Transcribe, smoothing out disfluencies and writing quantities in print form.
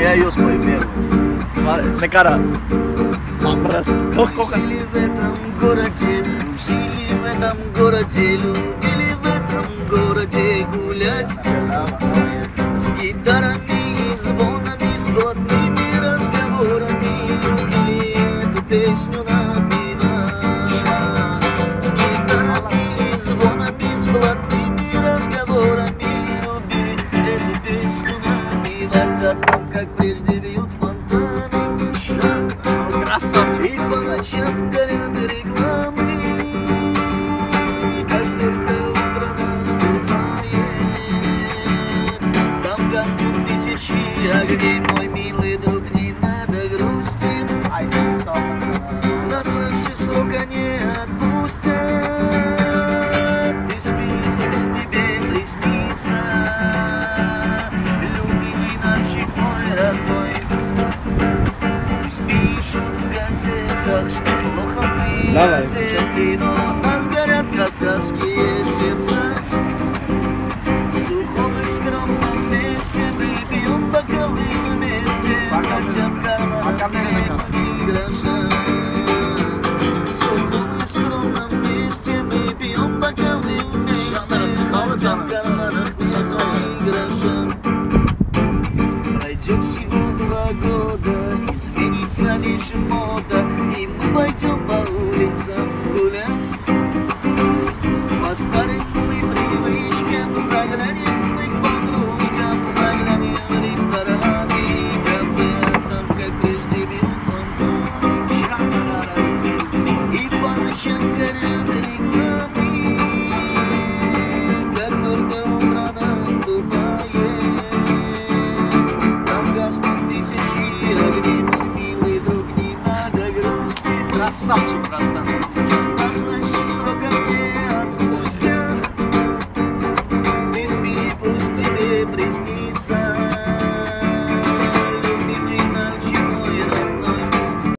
я ее спою первую. Смотри, на кара. Жили в этом городе, жили в этом городе, любили в этом городе гулять. С гитарами и звонами, с блатными разговорами, любили эту песню напевать. С гитарами и звонами, с блатными разговорами, любили эту песню напевать. О том, как прежде бьют фонтаны, и по ночам горят рекламы. Как только утро наступает, там гаснут тысячи огней. Мой милый друг, не надо грустить, нас раньше срока не отпустят. Ты спи, пусть тебе приснится любимый ночик мой родной. Пусть пишут в газетах, что плохо мы одеты, но у нас горят кавказские сердца. В сухом и скромном месте мы пьем бокалы вместе, хотя в карманах нет ни гроша. В сухом и скромном месте мы пьем бокалы вместе, хотя в карманах нет ни гроша. Пройдет всего 2 года, изменится лишь мода, и мы пойдем по улицам гулять. По старым мы привычкам заглянем мы к подружкам, заглянем в рестораны и кафе. Там, как прежде, бьют фонтаны, и по ночам горят рекламы. Как только утро наступает, там гаснут тысячи огней. Мой милый друг, не надо грустить, Красавчик, братан. нас раньше срока не отпустят. Ты спи, пусть тебе приснится